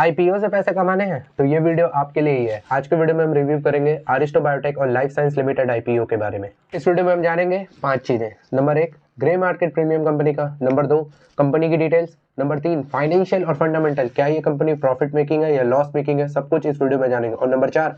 IPO से पैसे कमाने हैं तो ये वीडियो आपके लिए ही है। आज के वीडियो में हम रिव्यू करेंगे अरिस्टो बायोटेक और लाइफ साइंस लिमिटेड आईपीओ के बारे में। इस वीडियो में हम जानेंगे 5 चीजें। Number 1, grey market premium company का। नंबर 2, कंपनी की डिटेल्स। नंबर 3, फाइनेंशियल और फंडामेंटल, क्या ये कंपनी प्रॉफिट मेकिंग है या लॉस मेकिंग है, सब कुछ इस वीडियो में जानेंगे। और नंबर 4,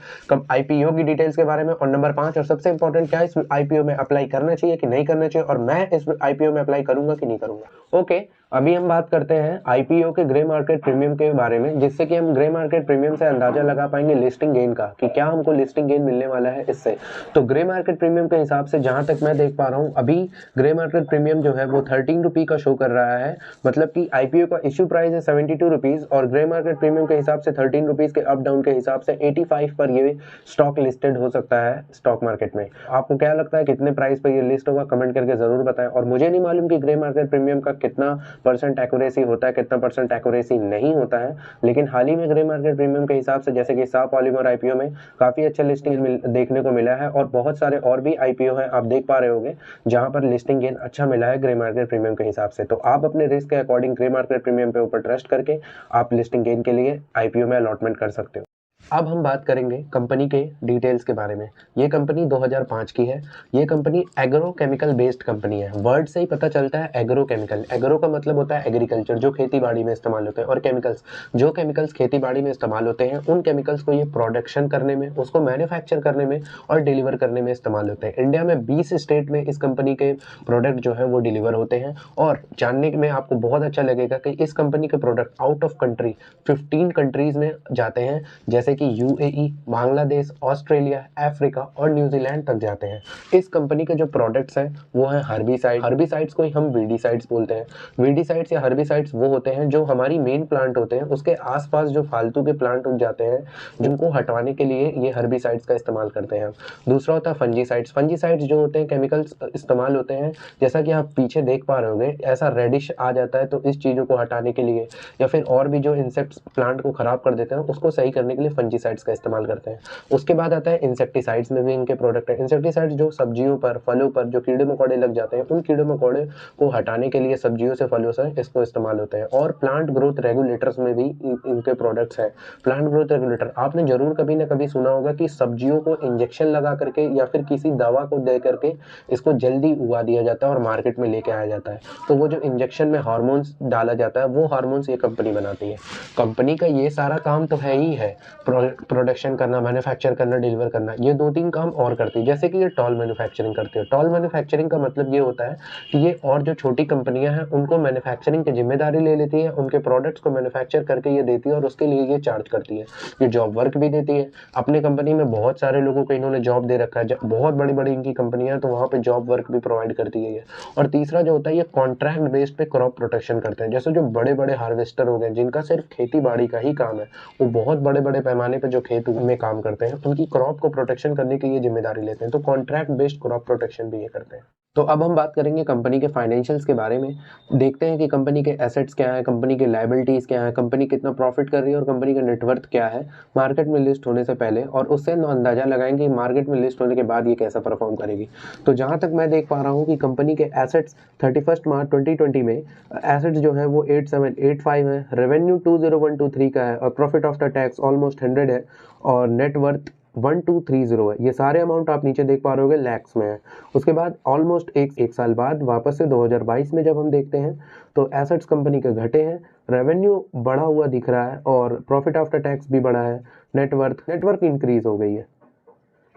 आईपीओ की डिटेल्स के बारे में। और नंबर 5 और सबसे इंपॉर्टेंट, क्या इस आईपीओ में अप्लाई करना चाहिए कि नहीं करना चाहिए, और मैं इस आईपीओ में अप्लाई करूंगा कि नहीं करूंगा। ओके, अभी हम बात करते हैं आईपीओ के ग्रे मार्केट प्रीमियम के बारे में, जिससे कि हम ग्रे मार्केट प्रीमियम से अंदाजा लगा पाएंगे लिस्टिंग गेन का, कि क्या हमको लिस्टिंग गेन मिलने वाला है इससे। तो ग्रे मार्केट प्रीमियम के हिसाब से जहां तक मैं देख पा रहा हूं, अभी ग्रे मार्केट प्रीमियम जो है वो 13 रुपी का शो कर रहा है। मतलब कि आईपीओ का इश्यू प्राइस है 72 रुपीज और ग्रे मार्केट प्रीमियम के हिसाब से 13 रुपीज के अप डाउन के हिसाब से 85 पर ये स्टॉक लिस्टेड हो सकता है स्टॉक मार्केट में। आपको क्या लगता है कितने प्राइस पर ये लिस्ट होगा, कमेंट करके जरूर बताएं। और मुझे नहीं मालूम कि ग्रे मार्केट प्रीमियम का कितना परसेंट एक्यूरेसी होता है, कितना परसेंट एक्यूरेसी नहीं होता है, लेकिन हाल ही में ग्रे मार्केट प्रीमियम के हिसाब से जैसे कि सा पॉलीमर आईपीओ में काफी अच्छा लिस्टिंग देखने को मिला है, और बहुत सारे और भी आईपीओ है आप देख पा रहे होंगे जहां पर लिस्टिंग गेन अच्छा मिला है ग्रे मार्केट प्रीमियम के हिसाब से। तो आप अपने रिस्क के अकॉर्डिंग ग्रे मार्केट प्रीमियम पे ऊपर ट्रस्ट करके आप लिस्टिंग गेन के लिए आईपीओ में अलॉटमेंट कर सकते हो। अब हम बात करेंगे कंपनी के डिटेल्स के बारे में। ये कंपनी 2005 की है। ये company agro chemical based company है। वर्ड से ही पता चलता है एग्रो केमिकल। एग्रो का मतलब होता है एग्रीकल्चर, जो खेती बाड़ी में इस्तेमाल होते हैं, और केमिकल्स, जो केमिकल्स खेती बाड़ी में इस्तेमाल होते हैं, उन केमिकल्स को ये प्रोडक्शन करने में, उसको मैन्युफैक्चर करने में और डिलीवर करने में इस्तेमाल होते हैं। इंडिया में 20 स्टेट में इस कंपनी के प्रोडक्ट जो है वो डिलीवर होते हैं। और जानने में आपको बहुत अच्छा लगेगा कि इस कंपनी के product out of country 15 countries में जाते हैं, जैसे कि यूएई, बांग्लादेश, ऑस्ट्रेलिया, अफ्रीका और न्यूजीलैंड तक जाते हैं। इस कंपनी के जो प्रोडक्ट्स हैं वो हैं हर्बिसाइड। हर्बिसाइड्स को ही हम वीडीसाइड्स बोलते हैं। वीडीसाइड्स या हर्बिसाइड्स वो होते हैं जो हमारी मेन प्लांट होते हैं, उसके आसपास जो फालतू के प्लांट उग जाते हैं, जिनको हटवाने के लिए ये हर्बिसाइड्स का इस्तेमाल करते हैं। दूसरा होता है फंजीसाइड्स। फंजीसाइड्स जो होते हैं केमिकल्स इस्तेमाल होते हैं, जैसा कि आप पीछे देख पा रहे होंगे, ऐसा रेडिश आ जाता है, तो इस चीज़ों को हटाने के लिए या फिर और भी जो इंसेक्ट्स प्लांट को खराब कर देते हैं उसको सही करने के लिए फंजीसाइड्स का इस्तेमाल करते हैं। उसके बाद आता है इंसेक्टिसाइड्स में भी इनके प्रोडक्ट है। इंसेक्टिसाइड्स जो सब्जियों पर, फलों पर जो कीड़े मकोड़े लग जाते हैं, उन कीड़े मकोड़े को हटाने के लिए सब्जियों से, फलों से इसको इस्तेमाल होते हैं। और प्लांट ग्रोथ रेगुलेटर्स में भी इनके प्रोडक्ट्स हैं। प्लांट ग्रोथ रेगुलेटर आपने जरूर कभी ना कभी सुना होगा कि सब्जियों को इंजेक्शन लगा करके या फिर किसी दवा को दे करके इसको जल्दी उगा दिया जाता है और मार्केट में लेके आया जाता है। तो वो जो इंजेक्शन में हार्मोन्स डाला जाता है, वो हार्मोन्स ये कंपनी बनाती है। कंपनी का ये सारा काम तो है ही है, प्रोडक्शन करना, मैन्युफैक्चर करना, डिलीवर करना। ये 2-3 काम और करती है, जैसे कि ये टॉल मैन्युफैक्चरिंग करती है। टॉल मैन्युफैक्चरिंग का मतलब ये होता है कि ये और जो छोटी कंपनियां हैं उनको मैन्युफैक्चरिंग की जिम्मेदारी ले लेती है, उनके प्रोडक्ट्स को मैन्युफैक्चर करके ये देती है और उसके लिए ये चार्ज करती है। ये जॉब वर्क भी देती है। अपने कंपनी में बहुत सारे लोगों को इन्होंने जॉब दे रखा है, बहुत बड़ी बड़ी इनकी कंपनियां, तो वहाँ पे जॉब वर्क भी प्रोवाइड करती है ये। और तीसरा जो होता है, ये कॉन्ट्रैक्ट बेस्ड पे क्रॉप प्रोटेक्शन करते हैं। जैसे जो बड़े बड़े हार्वेस्टर हो गए जिनका सिर्फ खेती बाड़ी का ही काम है, वो बहुत बड़े बड़े पैमाने पे जो खेत में काम करते हैं, उनकी क्रॉप को प्रोटेक्शन करने की ये जिम्मेदारी लेते हैं। तो कॉन्ट्रैक्ट बेस्ड क्रॉप प्रोटेक्शन भी ये करते हैं। तो अब हम बात करेंगे कंपनी के फाइनेंशियल्स के बारे में। देखते हैं कि कंपनी के एसेट्स क्या है, कंपनी के लायबिलिटीज क्या है, कंपनी कितना प्रॉफिट कर रही है और कंपनी का नेटवर्थ क्या है मार्केट में लिस्ट होने से पहले, और उससे अंदाजा लगाएंगे मार्केट में लिस्ट होने के बाद ये कैसा परफॉर्म करेगी। तो जहां तक मैं देख पा रहा हूँ कि कंपनी के एसेट्स 31 मार्च 2020 में एसेट्स जो है वो 8785 है, रेवेन्यू 20123 का है, और प्रॉफिट आफ्टर टैक्स ऑलमोस्ट 100 है, और नेटवर्थ 1230 है। ये सारे अमाउंट आप नीचे देख पा रहे होगे लैक्स में है। उसके बाद ऑलमोस्ट एक साल बाद वापस से 2022 में जब हम देखते हैं तो एसेट्स कंपनी के घटे हैं, रेवेन्यू बढ़ा हुआ दिख रहा है और प्रॉफिट आफ्टर टैक्स भी बढ़ा है, नेटवर्क इंक्रीज हो गई है।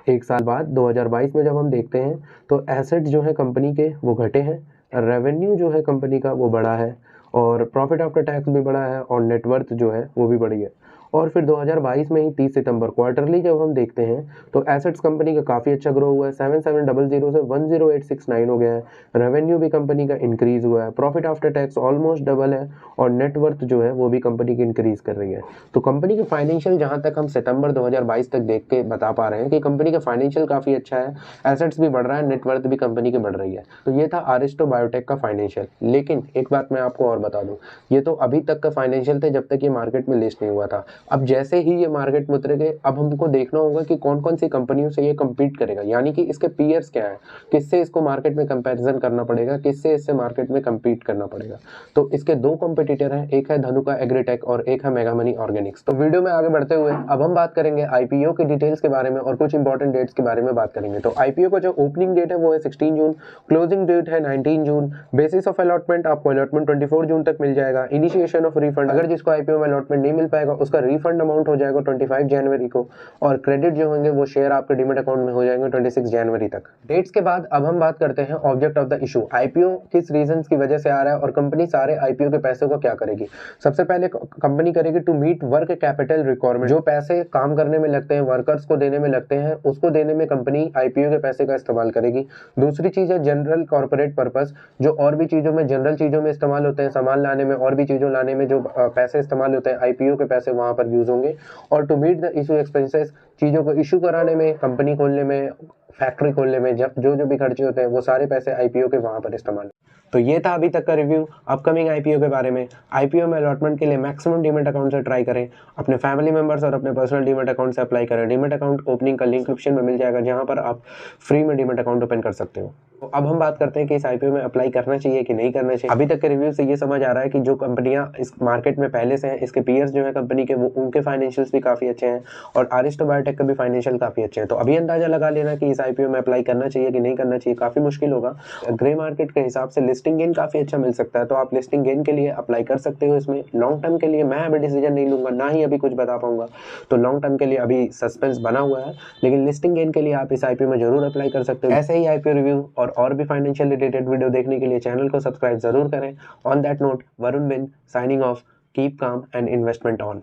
एक साल बाद 2022 में जब हम देखते हैं तो एसेट जो है कंपनी के वो घटे हैं, रेवेन्यू जो है कंपनी का वो बढ़ा है, और प्रॉफिट आफ्टर टैक्स भी बढ़ा है, और नेटवर्थ जो है वो भी बढ़ी है। और फिर 2022 में ही 30 सितंबर क्वार्टरली जब हम देखते हैं तो एसेट्स कंपनी का काफ़ी अच्छा ग्रो हुआ है, 7700 से 10869 हो गया है, रेवेन्यू भी कंपनी का इंक्रीज हुआ है, profit after tax almost double है, और नेटवर्थ जो है वो भी कंपनी की इंक्रीज कर रही है। तो कंपनी के फाइनेंशियल जहां तक हम सितंबर 2022 तक देख के बता पा रहे हैं कि कंपनी का फाइनेंशियल काफ़ी अच्छा है, एसेट्स भी बढ़ रहा है, नेटवर्थ भी कंपनी की बढ़ रही है। तो ये था अरिस्टो बायोटेक का फाइनेंशियल। लेकिन एक बात मैं आपको और बता दूं, ये तो अभी तक का फाइनेंशियल थे जब तक ये मार्केट में लिस्ट नहीं हुआ था। अब जैसे ही ये मार्केट में उतरेंगे, अब हमको देखना होगा कि कौन कौन सी कंपनियों से ये कम्पीट करेगा, यानी कि इसके पीयर्स क्या है, किससे इसको मार्केट में कंपैरिजन करना पड़ेगा, किससे इससे मार्केट में कम्पीट करना पड़ेगा। तो इसके दो कॉम्पिटिटर हैं, एक है धनुका एग्रीटेक और एक है मेगा मनी ऑर्गेनिक्स। तो वीडियो में आगे बढ़ते हुए अब हम बात करेंगे आईपीओ की डिटेल्स के बारे में और कुछ इंपॉर्टेंट डेट्स के बारे में बात करेंगे। तो आईपीओ का जो ओपनिंग डेट है वो है 16 जून, क्लोजिंग डेट है 19 जून, बेसिस ऑफ अलॉटमेंट आपको अलॉटमेंट 24 जून तक मिल जाएगा। इनिशिएशन ऑफ रिफंड, अगर जिसको आईपीओ में अलॉटमेंट नहीं मिल पाएगा उसका रिफंड अमाउंट हो जाएगा 25 जनवरी को, और क्रेडिट जो होंगे वो शेयर आपके डीमेट अकाउंट में हो जाएंगे 26 जनवरी तक। डेट्स के बाद अब हम बात करते हैं object of the issue, IPO किस रीजन की वजह से आ रहा है और कंपनी सारे आईपीओ के पैसों को क्या करेगी। सबसे पहले कंपनी करेगी to meet work capital requirement, जो पैसे काम करने में लगते हैं, वर्कर्स को देने में लगते हैं, उसको देने में कंपनी आईपीओ के पैसे का इस्तेमाल करेगी। दूसरी चीज है जनरल कॉर्पोरेट पर्पस, जो और भी चीजों में, जनरल चीजों में इस्तेमाल होते हैं, सामान लाने में और भी चीजों लाने में जो पैसे इस्तेमाल होते हैं, आईपीओ के पैसे वहां पर यूज होंगे। और to meet the issue expenses, चीजों को इशू कराने में, कंपनी खोलने में, फैक्ट्री खोलने में, जब जो भी खर्चे होते हैं वो सारे पैसे आईपीओ के वहां पर इस्तेमाल। तो ये था अभी तक का रिव्यू अपकमिंग आईपीओ के बारे में। आईपीओ में अलॉटमेंट के लिए मैक्सिमम डीमेट अकाउंट से ट्राई करें, अपने फैमिली मेंबर्स और अपने पर्सनल डीमेट अकाउंट से अप्लाई करें। डीमेट अकाउंट ओपनिंग का लिंक डिस्क्रिप्शन में मिल जाएगा, जहां पर आप फ्री में डीमेट अकाउंट ओपन कर सकते हो। तो अब हम बात करते हैं कि इस आईपीओ में अप्लाई करना चाहिए कि नहीं करना चाहिए। अभी तक के रिव्यू से ये समझ आ रहा है कि जो कंपनियां इस मार्केट में पहले से हैं, इसके पीयर्स जो है कंपनी के, वो उनके फाइनेंशियल्स भी काफी अच्छे हैं और आरिस्टो बायोटेक का भी फाइनेंशियल काफी अच्छे हैं। तो अभी अंदाजा लगा लेना कि इस आईपीओ में अप्लाई करना चाहिए कि नहीं करना चाहिए, काफी मुश्किल होगा। ग्रे मार्केट के हिसाब से लिस्टिंग गेन काफी अच्छा मिल सकता है, तो आप लिस्टिंग गेन के लिए अप्लाई कर सकते हो। इसमें लॉन्ग टर्म के लिए मैं अभी डिसीजन नहीं लूंगा, ना ही अभी कुछ बता पाऊंगा, तो लॉन्ग टर्म के लिए अभी सस्पेंस बना हुआ है। लेकिन लिस्टिंग गेन के लिए आप इस आईपीओ में जरूर अप्लाई कर सकते हो। ऐसे ही आईपीओ रिव्यू और भी फाइनेंशियल रिलेटेड वीडियो देखने के लिए चैनल को सब्सक्राइब जरूर करें। On that note, Varun Bin signing off, keep calm and investment on.